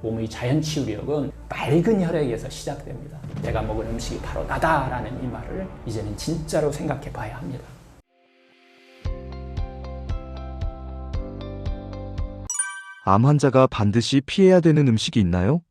몸의 자연 치유력은 맑은 혈액에서 시작됩니다. 내가 먹은 음식이 바로 나다라는 이 말을 이제는 진짜로 생각해 봐야 합니다. 암 환자가 반드시 피해야 되는 음식이 있나요?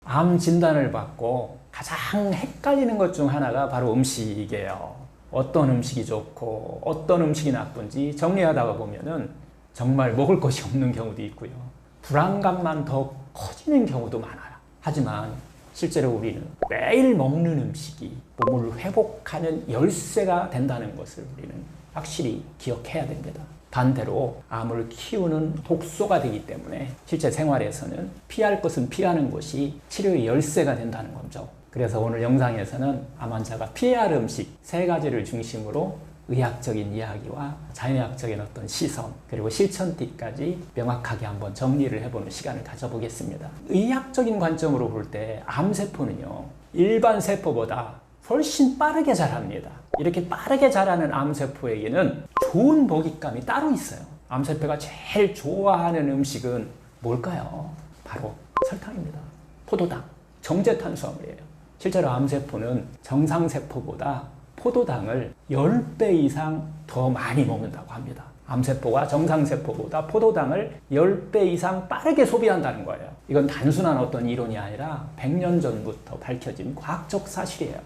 암 진단을 받고 가장 헷갈리는 것 중 하나가 바로 음식이에요. 어떤 음식이 좋고 어떤 음식이 나쁜지 정리하다가 보면은 정말 먹을 것이 없는 경우도 있고요. 불안감만 더 커지는 경우도 많아요. 하지만 실제로 우리는 매일 먹는 음식이 몸을 회복하는 열쇠가 된다는 것을 우리는 확실히 기억해야 됩니다. 반대로 암을 키우는 독소가 되기 때문에 실제 생활에서는 피할 것은 피하는 것이 치료의 열쇠가 된다는 거죠. 그래서 오늘 영상에서는 암 환자가 피해야 할 음식 3가지를 중심으로 의학적인 이야기와 자연의학적인 어떤 시선 그리고 실천팁까지 명확하게 한번 정리를 해보는 시간을 가져보겠습니다. 의학적인 관점으로 볼 때 암세포는요 일반 세포보다 훨씬 빠르게 자랍니다. 이렇게 빠르게 자라는 암세포에게는 좋은 먹잇감이 따로 있어요. 암세포가 제일 좋아하는 음식은 뭘까요? 바로 설탕입니다. 포도당, 정제탄수화물이에요. 실제로 암세포는 정상세포보다 포도당을 10배 이상 더 많이 먹는다고 합니다. 암세포가 정상세포보다 포도당을 10배 이상 빠르게 소비한다는 거예요. 이건 단순한 어떤 이론이 아니라 100년 전부터 밝혀진 과학적 사실이에요.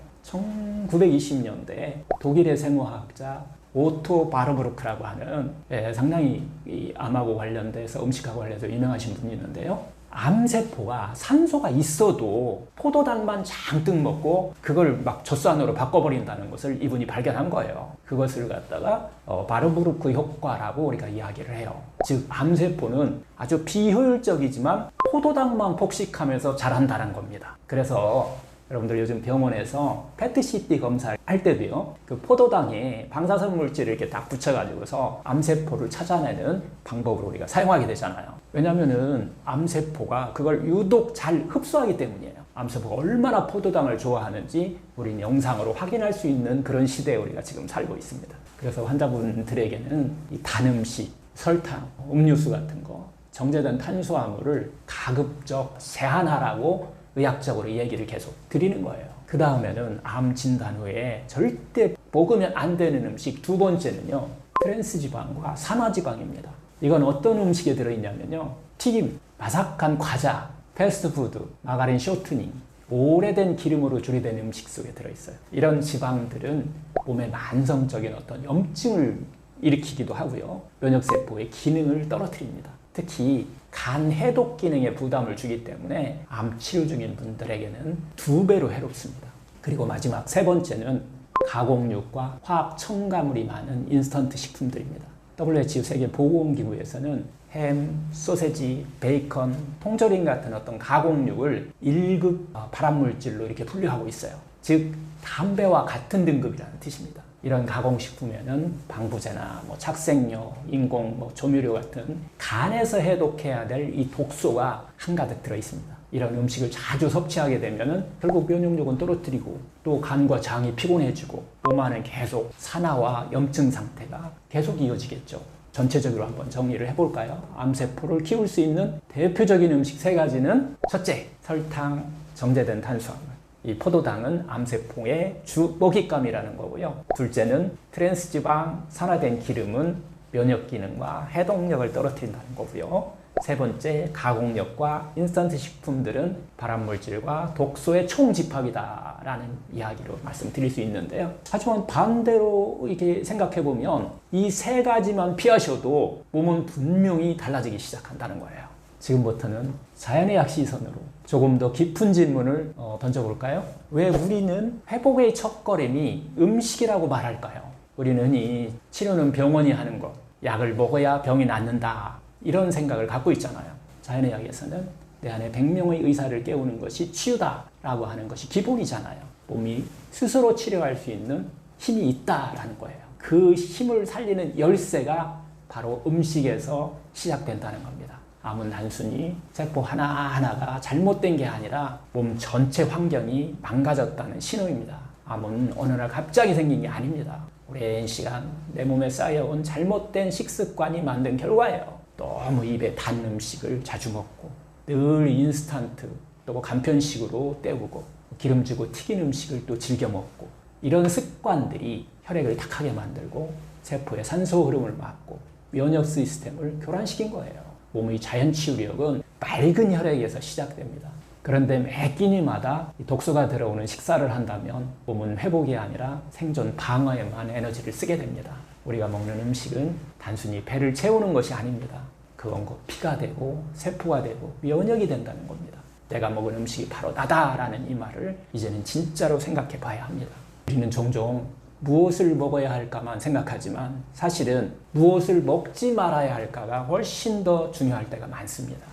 1920년대에 독일의 생화학자 오토 바르부르크라고 하는 상당히 이 암하고 관련돼서 음식하고 관련해서 유명하신 분이 있는데요. 암세포가 산소가 있어도 포도당만 잔뜩 먹고 그걸 막 젖산으로 바꿔버린다는 것을 이분이 발견한 거예요. 그것을 갖다가 바르부르크 효과라고 우리가 이야기를 해요. 즉 암세포는 아주 비효율적이지만 포도당만 폭식하면서 자란다는 겁니다. 그래서 여러분들 요즘 병원에서 PET-CT 검사할 때도요, 그 포도당에 방사선 물질을 이렇게 딱 붙여가지고서 암세포를 찾아내는 방법으로 우리가 사용하게 되잖아요. 왜냐면은 암세포가 그걸 유독 잘 흡수하기 때문이에요. 암세포가 얼마나 포도당을 좋아하는지 우리는 영상으로 확인할 수 있는 그런 시대에 우리가 지금 살고 있습니다. 그래서 환자분들에게는 이 단 음식, 설탕, 음료수 같은 거, 정제된 탄수화물을 가급적 제한하라고 의학적으로 얘기를 계속 드리는 거예요. 그 다음에는 암 진단 후에 절대 먹으면 안 되는 음식 2번째는요. 트랜스지방과 산화지방입니다. 이건 어떤 음식에 들어있냐면요. 튀김, 바삭한 과자, 패스트푸드, 마가린 쇼트닝, 오래된 기름으로 조리된 음식 속에 들어있어요. 이런 지방들은 몸에 만성적인 어떤 염증을 일으키기도 하고요. 면역세포의 기능을 떨어뜨립니다. 특히 간 해독 기능에 부담을 주기 때문에 암 치료 중인 분들에게는 2배로 해롭습니다. 그리고 마지막 3번째는 가공육과 화학 첨가물이 많은 인스턴트 식품들입니다. WHO 세계보건기구에서는 햄, 소세지, 베이컨, 통조림 같은 어떤 가공육을 1급 발암물질로 이렇게 분류하고 있어요. 즉 담배와 같은 등급이라는 뜻입니다. 이런 가공식품에는 방부제나 착색료, 인공 조미료 같은 간에서 해독해야 될 이 독소가 한가득 들어있습니다. 이런 음식을 자주 섭취하게 되면 결국 면역력은 떨어뜨리고 또 간과 장이 피곤해지고 몸 안에 계속 산화와 염증 상태가 계속 이어지겠죠. 전체적으로 한번 정리를 해볼까요? 암세포를 키울 수 있는 대표적인 음식 3가지는 첫째, 설탕, 정제된 탄수화물. 이 포도당은 암세포의 주 먹잇감이라는 거고요. 둘째는 트랜스지방, 산화된 기름은 면역 기능과 해독력을 떨어뜨린다는 거고요. 3번째, 가공육과 인스턴트 식품들은 발암물질과 독소의 총집합이다라는 이야기로 말씀드릴 수 있는데요. 하지만 반대로 이렇게 생각해보면 이 3가지만 피하셔도 몸은 분명히 달라지기 시작한다는 거예요. 지금부터는 자연의학 시선으로 조금 더 깊은 질문을 던져볼까요? 왜 우리는 회복의 첫걸음이 음식이라고 말할까요? 우리는 이 치료는 병원이 하는 것, 약을 먹어야 병이 낫는다 이런 생각을 갖고 있잖아요. 자연의학에서는 내 안에 100명의 의사를 깨우는 것이 치유다라고 하는 것이 기본이잖아요. 몸이 스스로 치료할 수 있는 힘이 있다라는 거예요. 그 힘을 살리는 열쇠가 바로 음식에서 시작된다는 겁니다. 암은 단순히 세포 하나하나가 잘못된 게 아니라 몸 전체 환경이 망가졌다는 신호입니다. 암은 어느 날 갑자기 생긴 게 아닙니다. 오랜 시간 내 몸에 쌓여온 잘못된 식습관이 만든 결과예요. 너무 입에 단 음식을 자주 먹고 늘 인스턴트 또 간편식으로 때우고 기름지고 튀긴 음식을 또 즐겨 먹고 이런 습관들이 혈액을 탁하게 만들고 세포의 산소 흐름을 막고 면역 시스템을 교란시킨 거예요. 몸의 자연 치유력은 맑은 혈액에서 시작됩니다. 그런데 매 끼니마다 독소가 들어오는 식사를 한다면 몸은 회복이 아니라 생존 방어에만 에너지를 쓰게 됩니다. 우리가 먹는 음식은 단순히 배를 채우는 것이 아닙니다. 그건 곧 피가 되고 세포가 되고 면역이 된다는 겁니다. 내가 먹은 음식이 바로 나다라는 이 말을 이제는 진짜로 생각해 봐야 합니다. 우리는 종종 무엇을 먹어야 할까만 생각하지만 사실은 무엇을 먹지 말아야 할까가 훨씬 더 중요할 때가 많습니다.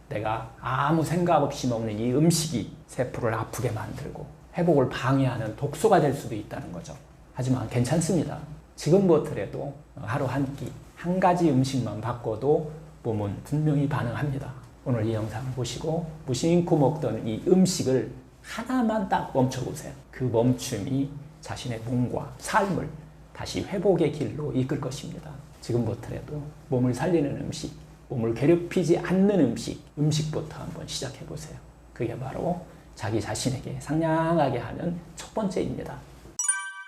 내가 아무 생각 없이 먹는 이 음식이 세포를 아프게 만들고 회복을 방해하는 독소가 될 수도 있다는 거죠. 하지만 괜찮습니다. 지금부터라도 하루 한 끼, 한 가지 음식만 바꿔도 몸은 분명히 반응합니다. 오늘 이 영상을 보시고 무심코 먹던 이 음식을 하나만 딱 멈춰보세요. 그 멈춤이 자신의 몸과 삶을 다시 회복의 길로 이끌 것입니다. 지금부터라도 몸을 살리는 음식, 몸을 괴롭히지 않는 음식부터 한번 시작해보세요. 그게 바로 자기 자신에게 상냥하게 하는 첫 번째입니다.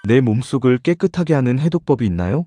내 몸속을 깨끗하게 하는 해독법이 있나요?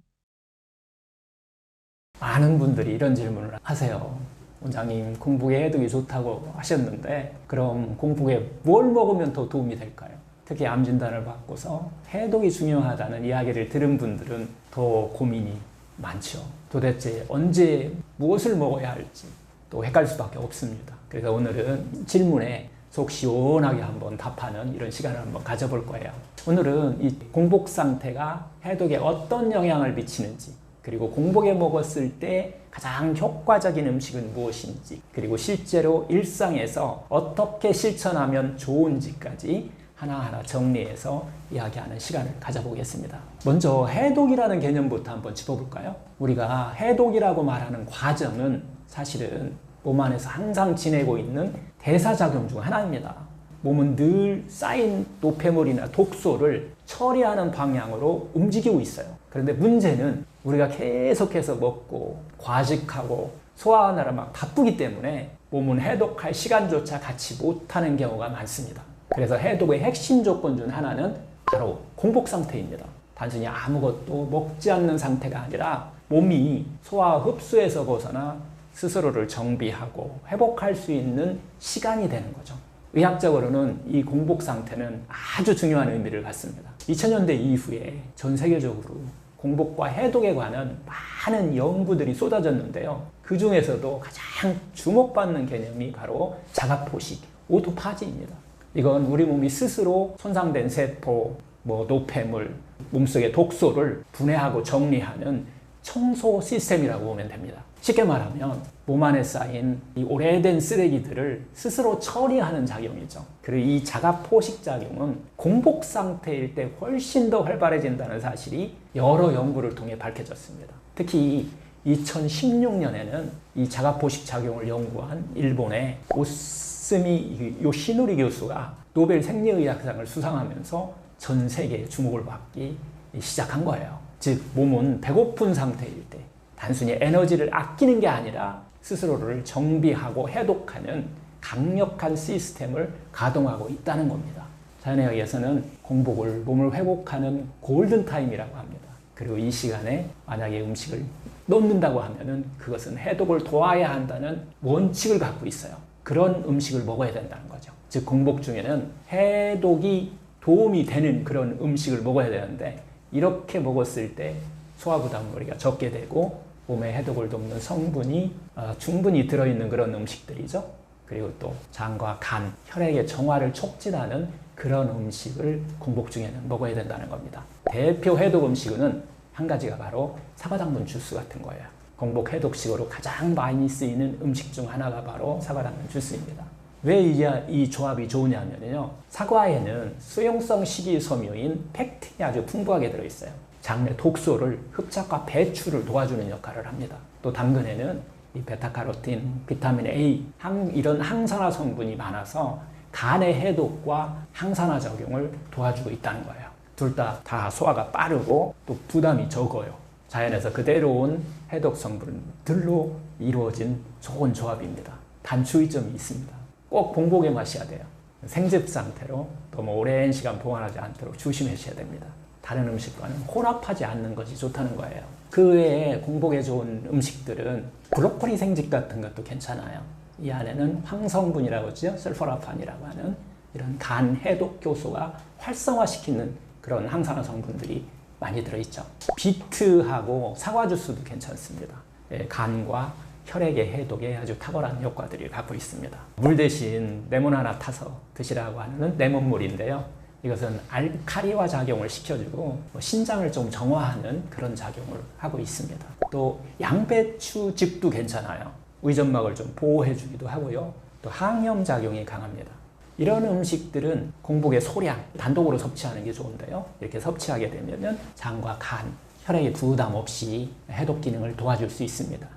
많은 분들이 이런 질문을 하세요. 원장님, 공복에 해독이 좋다고 하셨는데 그럼 공복에 뭘 먹으면 더 도움이 될까요? 특히 암 진단을 받고서 해독이 중요하다는 이야기를 들은 분들은 더 고민이 많죠. 도대체 언제 무엇을 먹어야 할지 또 헷갈릴 수밖에 없습니다. 그래서 오늘은 질문에 속 시원하게 한번 답하는 이런 시간을 한번 가져볼 거예요. 오늘은 이 공복 상태가 해독에 어떤 영향을 미치는지, 그리고 공복에 먹었을 때 가장 효과적인 음식은 무엇인지, 그리고 실제로 일상에서 어떻게 실천하면 좋은지까지 하나하나 정리해서 이야기하는 시간을 가져보겠습니다. 먼저 해독이라는 개념부터 한번 짚어볼까요? 우리가 해독이라고 말하는 과정은 사실은 몸 안에서 항상 지내고 있는 대사작용 중 하나입니다. 몸은 늘 쌓인 노폐물이나 독소를 처리하는 방향으로 움직이고 있어요. 그런데 문제는 우리가 계속해서 먹고 과식하고 소화하느라 막 바쁘기 때문에 몸은 해독할 시간조차 갖지 못하는 경우가 많습니다. 그래서 해독의 핵심 조건 중 하나는 바로 공복 상태입니다. 단순히 아무것도 먹지 않는 상태가 아니라 몸이 소화 흡수에서 벗어나 스스로를 정비하고 회복할 수 있는 시간이 되는 거죠. 의학적으로는 이 공복 상태는 아주 중요한 의미를 갖습니다. 2000년대 이후에 전 세계적으로 공복과 해독에 관한 많은 연구들이 쏟아졌는데요. 그 중에서도 가장 주목받는 개념이 바로 자가포식, 오토파지입니다. 이건 우리 몸이 스스로 손상된 세포, 노폐물, 몸속의 독소를 분해하고 정리하는 청소 시스템이라고 보면 됩니다. 쉽게 말하면 몸 안에 쌓인 이 오래된 쓰레기들을 스스로 처리하는 작용이죠. 그리고 이 자가포식 작용은 공복 상태일 때 훨씬 더 활발해진다는 사실이 여러 연구를 통해 밝혀졌습니다. 특히 2016년에는 이 자가포식 작용을 연구한 일본의 오스미 요시노리 교수가 노벨 생리의학상을 수상하면서 전 세계의 주목을 받기 시작한 거예요. 즉 몸은 배고픈 상태일 때 단순히 에너지를 아끼는 게 아니라 스스로를 정비하고 해독하는 강력한 시스템을 가동하고 있다는 겁니다. 자연에 의해서는 공복을 몸을 회복하는 골든타임이라고 합니다. 그리고 이 시간에 만약에 음식을 넣는다고 하면은 그것은 해독을 도와야 한다는 원칙을 갖고 있어요. 그런 음식을 먹어야 된다는 거죠. 즉 공복 중에는 해독이 도움이 되는 그런 음식을 먹어야 되는데 이렇게 먹었을 때 소화부담물이 적게 되고 몸의 해독을 돕는 성분이 충분히 들어있는 그런 음식들이죠. 그리고 또 장과 간, 혈액의 정화를 촉진하는 그런 음식을 공복 중에는 먹어야 된다는 겁니다. 대표 해독 음식은 한 가지가 바로 사과당분 주스 같은 거예요. 공복 해독식으로 가장 많이 쓰이는 음식 중 하나가 바로 사과당분 주스입니다. 왜 이 조합이 좋으냐면요. 사과에는 수용성 식이섬유인 팩틴이 아주 풍부하게 들어있어요. 장내 독소를 흡착과 배출을 도와주는 역할을 합니다. 또 당근에는 이 베타카로틴, 비타민 A, 이런 항산화 성분이 많아서 간의 해독과 항산화 작용을 도와주고 있다는 거예요. 둘 다 소화가 빠르고 또 부담이 적어요. 자연에서 그대로 온 해독 성분들로 이루어진 좋은 조합입니다. 단 주의점이 있습니다. 꼭 공복에 마셔야 돼요. 생즙 상태로 너무 오랜 시간 보관하지 않도록 조심하셔야 됩니다. 다른 음식과는 혼합하지 않는 것이 좋다는 거예요. 그 외에 공복에 좋은 음식들은 브로콜리 생즙 같은 것도 괜찮아요. 이 안에는 황성분이라고 하죠. 설포라판이라고 하는 이런 간 해독 효소가 활성화시키는 그런 항산화 성분들이 많이 들어있죠. 비트하고 사과 주스도 괜찮습니다. 간과 혈액의 해독에 아주 탁월한 효과들을 갖고 있습니다. 물 대신 레몬 하나 타서 드시라고 하는 레몬물인데요. 이것은 알칼리화 작용을 시켜주고 신장을 좀 정화하는 그런 작용을 하고 있습니다. 또 양배추즙도 괜찮아요. 의점막을 좀 보호해주기도 하고요. 또 항염 작용이 강합니다. 이런 음식들은 공복에 소량, 단독으로 섭취하는 게 좋은데요. 이렇게 섭취하게 되면 장과 간, 혈액의 부담 없이 해독 기능을 도와줄 수 있습니다.